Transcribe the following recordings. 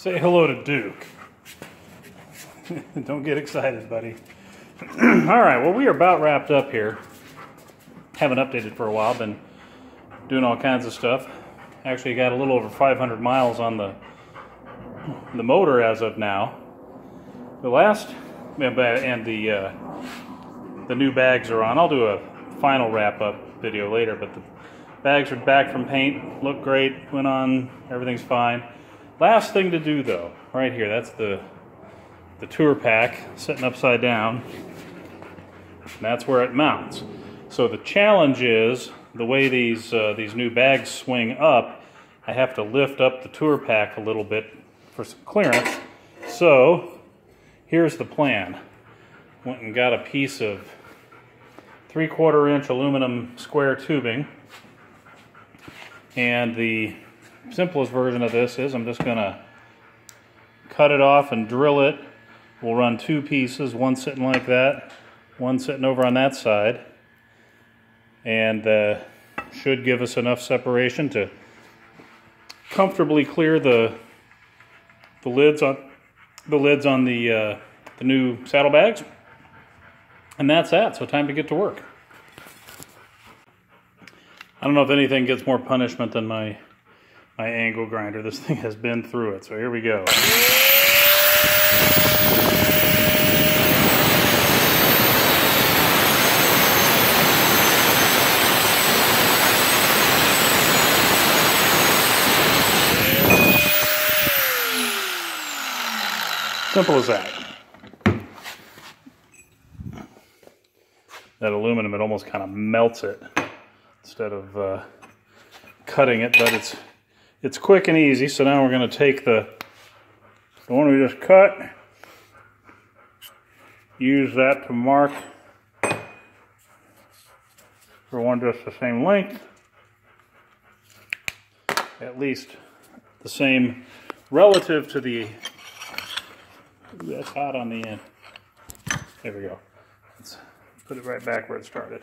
Say hello to Duke. Don't get excited, buddy. Alright, well, we are about wrapped up here. Haven't updated for a while, been doing all kinds of stuff. Actually got a little over 500 miles on the motor as of now. The last, and the new bags are on. I'll do a final wrap-up video later, but the bags are back from paint, look great, went on, everything's fine. Last thing to do though, right here, that's the tour pack sitting upside down, and that's where it mounts. So the challenge is, the way these new bags swing up, I have to lift up the tour pack a little bit for some clearance. So here's the plan. Went and got a piece of 3/4 inch aluminum square tubing, and the simplest version of this is I'm just gonna cut it off and drill it. We'll run two pieces, one sitting like that, one sitting over on that side, and should give us enough separation to comfortably clear the lids on the new saddlebags. And that's that, so time to get to work. I don't know if anything gets more punishment than my angle grinder. This thing has been through it, so here we go. Simple as that. That aluminum, it almost kind of melts it instead of cutting it, but it's quick and easy. So now we're going to take the one we just cut, use that to mark for one just the same length, at least the same relative to the, that's hot on the end. There we go. Let's put it right back where it started.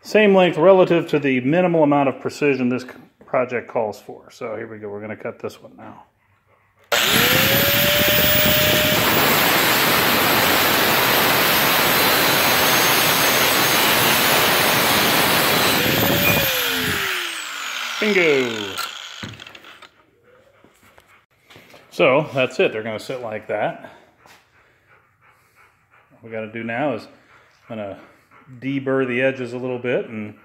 Same length relative to the minimal amount of precision this project calls for. So here we go, we're going to cut this one now. Bingo! So that's it, they're going to sit like that. What we got to do now is I'm going to deburr the edges a little bit and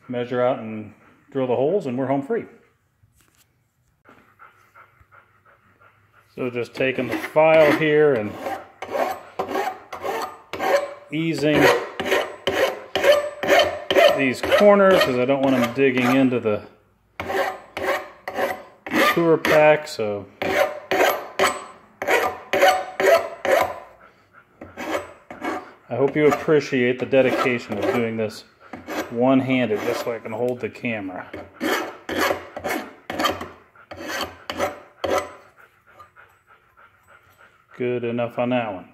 measure out and drill the holes, and we're home free. So just taking the file here and easing these corners because I don't want them digging into the tour pack. So I hope you appreciate the dedication of doing this one-handed, just so I can hold the camera. Good enough on that one.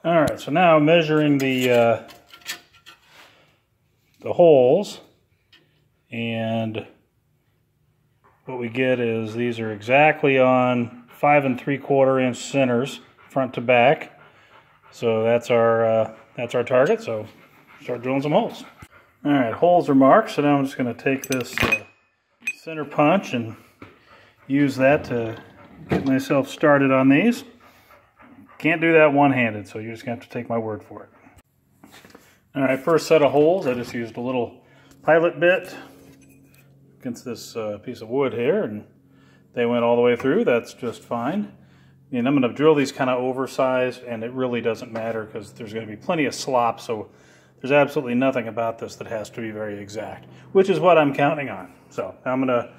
All right, so now measuring the holes, and what we get is these are exactly on 5 3/4 inch centers, front to back. So that's our target. So start drilling some holes. All right, holes are marked. So now I'm just going to take this center punch and use that to get myself started on these. Can't do that one-handed, so you're just going to have to take my word for it. All right, first set of holes, I just used a little pilot bit against this piece of wood here, and they went all the way through. That's just fine. And I'm going to drill these kind of oversized, and it really doesn't matter because there's going to be plenty of slop, so there's absolutely nothing about this that has to be very exact, which is what I'm counting on. So I'm going to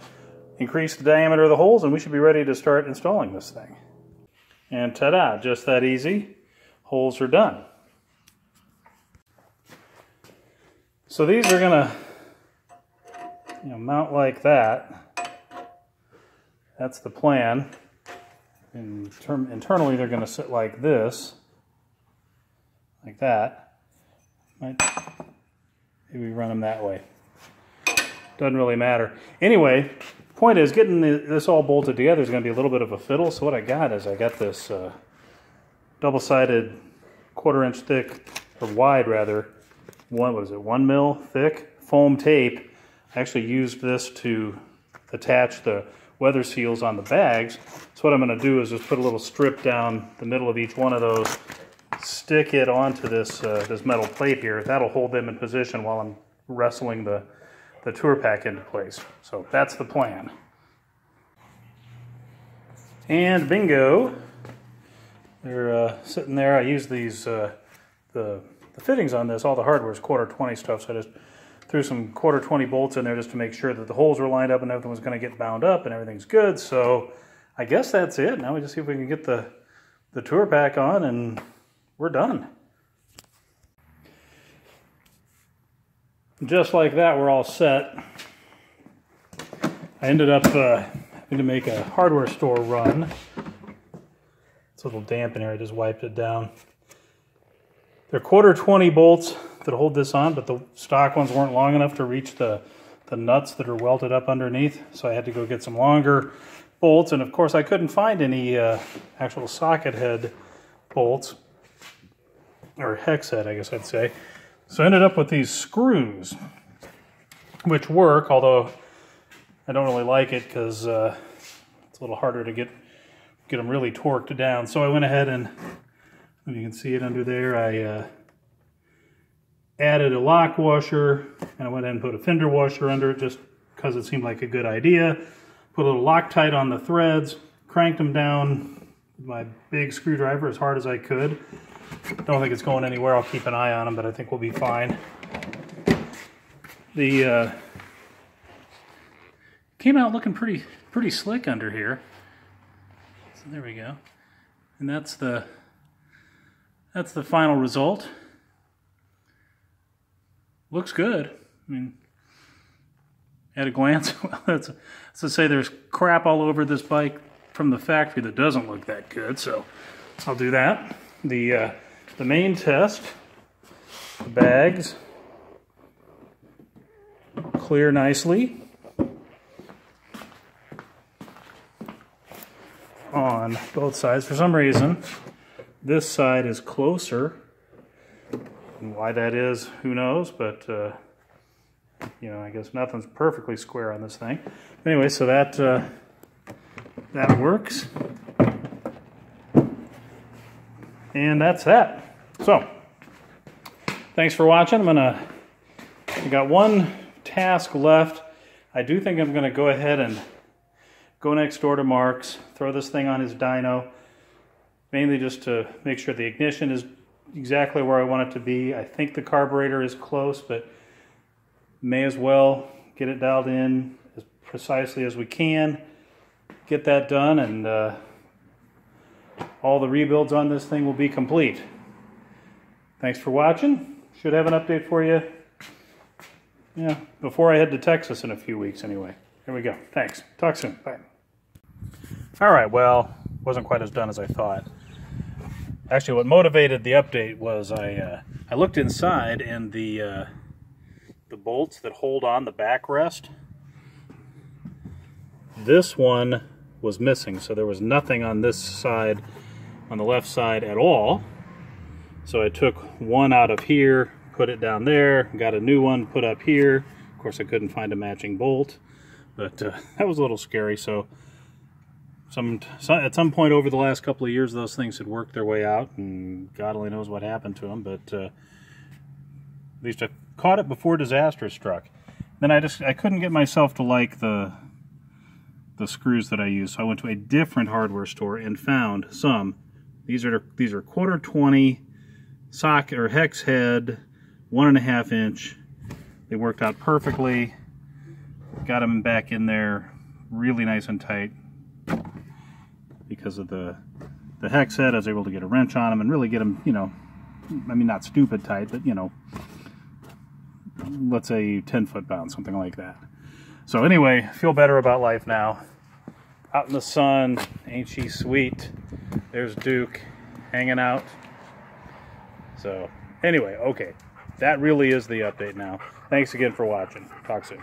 increase the diameter of the holes, and we should be ready to start installing this thing. And ta-da, just that easy. Holes are done. So these are going to mount like that. That's the plan. Internally, they're going to sit like this, like that. Maybe run them that way. Doesn't really matter. Anyway, point is, getting this all bolted together is going to be a little bit of a fiddle. So what I got is I got this double-sided 1/4 inch thick, or wide rather, what is it, 1 mil thick foam tape. I actually used this to attach the weather seals on the bags. So what I'm going to do is just put a little strip down the middle of each one of those, stick it onto this this metal plate here. That'll hold them in position while I'm wrestling the tour pack into place. So that's the plan. And bingo, they're sitting there. I use these the fittings on this. All the hardware is 1/4 20 stuff, so I just threw some 1/4 20 bolts in there just to make sure that the holes were lined up and everything was going to get bound up and everything's good. So I guess that's it. Now we just see if we can get the tour pack on and we're done. Just like that, we're all set. I ended up having to make a hardware store run. It's a little damp in here. I just wiped it down. They're 1/4 20 bolts that hold this on, but the stock ones weren't long enough to reach the nuts that are welted up underneath, so I had to go get some longer bolts, and of course I couldn't find any actual socket head bolts, or hex head I guess I'd say. So I ended up with these screws, which work, although I don't really like it because it's a little harder to get them really torqued down. So I went ahead and, if you can see it under there, I added a lock washer, and I went ahead and put a fender washer under it just because it seemed like a good idea. Put a little Loctite on the threads, cranked them down with my big screwdriver as hard as I could. Don't think it's going anywhere. I'll keep an eye on them, but I think we'll be fine. The came out looking pretty slick under here. So there we go, and that's the final result. Looks good. I mean, at a glance, well, that's to say there's crap all over this bike from the factory that doesn't look that good. So I'll do that. The main test, the bags clear nicely on both sides. For some reason, this side is closer. And why that is, who knows, but you know, I guess nothing's perfectly square on this thing. Anyway, so that works. And that's that. So, thanks for watching. I got one task left. I do think I'm gonna go ahead and go next door to Mark's, throw this thing on his dyno, mainly just to make sure the ignition is exactly where I want it to be. I think the carburetor is close, but may as well get it dialed in as precisely as we can. Get that done, and all the rebuilds on this thing will be complete. Thanks for watching. Should have an update for you, yeah, before I head to Texas in a few weeks anyway. Here we go. Thanks. Talk soon. Bye. All right, well, wasn't quite as done as I thought. Actually, what motivated the update was I looked inside, and the bolts that hold on the backrest, this one was missing, so there was nothing on this side, on the left side at all. So I took one out of here, put it down there, got a new one put up here. Of course, I couldn't find a matching bolt, but that was a little scary. So at some point over the last couple of years, those things had worked their way out, and God only knows what happened to them, but at least I caught it before disaster struck. Then I couldn't get myself to like the screws that I use, so I went to a different hardware store and found some. These are 1/4 20 socket or hex head, 1.5 inch. They worked out perfectly. Got them back in there really nice and tight. Because of the hex head, I was able to get a wrench on them and really get them, you know, I mean, not stupid tight, but, you know, let's say 10 foot-pounds, something like that. So anyway, I feel better about life now. Out in the sun, ain't she sweet? There's Duke hanging out. So anyway, okay, that really is the update now. Thanks again for watching. Talk soon.